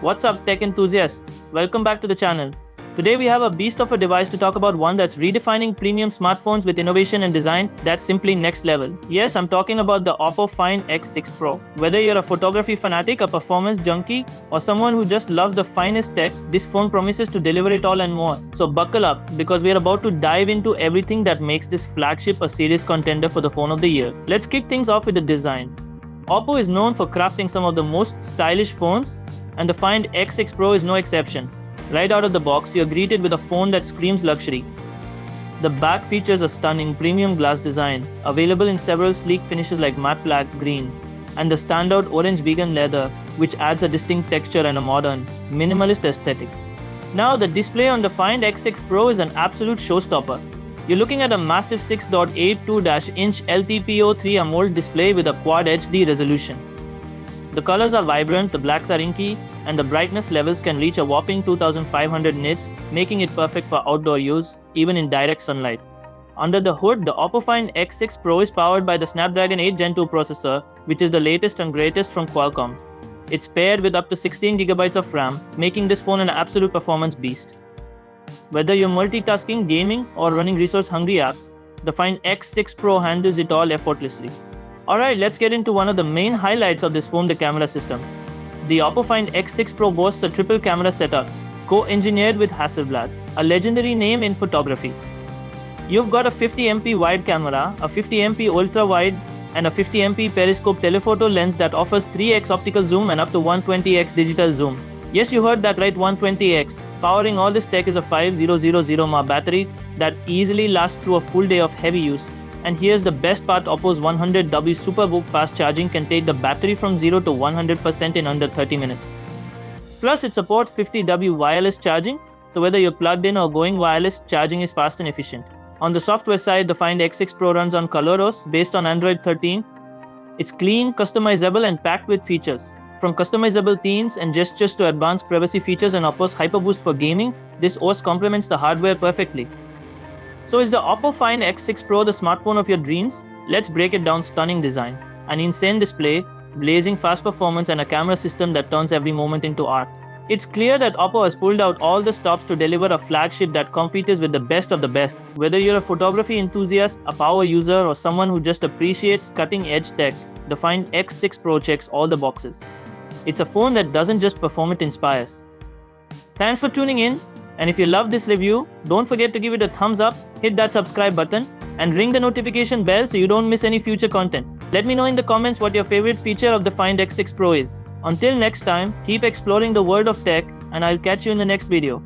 What's up, tech enthusiasts? Welcome back to the channel. Today we have a beast of a device to talk about, one that's redefining premium smartphones with innovation and design that's simply next level. Yes, I'm talking about the Oppo Find X6 Pro. Whether you're a photography fanatic, a performance junkie, or someone who just loves the finest tech, this phone promises to deliver it all and more. So buckle up, because we're about to dive into everything that makes this flagship a serious contender for the phone of the year. Let's kick things off with the design. Oppo is known for crafting some of the most stylish phones, and the Find X6 Pro is no exception. Right out of the box, you're greeted with a phone that screams luxury. The back features a stunning premium glass design, available in several sleek finishes like matte black, green, and the standout orange vegan leather, which adds a distinct texture and a modern, minimalist aesthetic. Now, the display on the Find X6 Pro is an absolute showstopper. You're looking at a massive 6.82-inch LTPO3 AMOLED display with a Quad HD resolution. The colors are vibrant, the blacks are inky, and the brightness levels can reach a whopping 2500 nits, making it perfect for outdoor use, even in direct sunlight. Under the hood, the Oppo Find X6 Pro is powered by the Snapdragon 8 Gen 2 processor, which is the latest and greatest from Qualcomm. It's paired with up to 16GB of RAM, making this phone an absolute performance beast. Whether you're multitasking, gaming, or running resource-hungry apps, the Find X6 Pro handles it all effortlessly. Alright, let's get into one of the main highlights of this phone, the camera system. The Oppo Find X6 Pro boasts a triple camera setup, co-engineered with Hasselblad, a legendary name in photography. You've got a 50MP wide camera, a 50MP ultra-wide, and a 50MP periscope telephoto lens that offers 3x optical zoom and up to 120x digital zoom. Yes, you heard that right, 120x. Powering all this tech is a 5000 mAh battery that easily lasts through a full day of heavy use. And here's the best part, Oppo's 100W Superbook fast charging can take the battery from 0 to 100% in under 30 minutes. Plus, it supports 50W wireless charging, so whether you're plugged in or going wireless, charging is fast and efficient. On the software side, the Find X6 Pro runs on ColorOS based on Android 13. It's clean, customizable, and packed with features. From customizable themes and gestures to advanced privacy features and Oppo's HyperBoost for gaming, this OS complements the hardware perfectly. So is the Oppo Find X6 Pro the smartphone of your dreams? Let's break it down. Stunning design, an insane display, blazing fast performance, and a camera system that turns every moment into art. It's clear that Oppo has pulled out all the stops to deliver a flagship that competes with the best of the best. Whether you're a photography enthusiast, a power user, or someone who just appreciates cutting-edge tech, the Find X6 Pro checks all the boxes. It's a phone that doesn't just perform, it inspires. Thanks for tuning in. And if you love this review, don't forget to give it a thumbs up, hit that subscribe button, and ring the notification bell so you don't miss any future content. Let me know in the comments what your favorite feature of the Find X6 Pro is. Until next time, keep exploring the world of tech, and I'll catch you in the next video.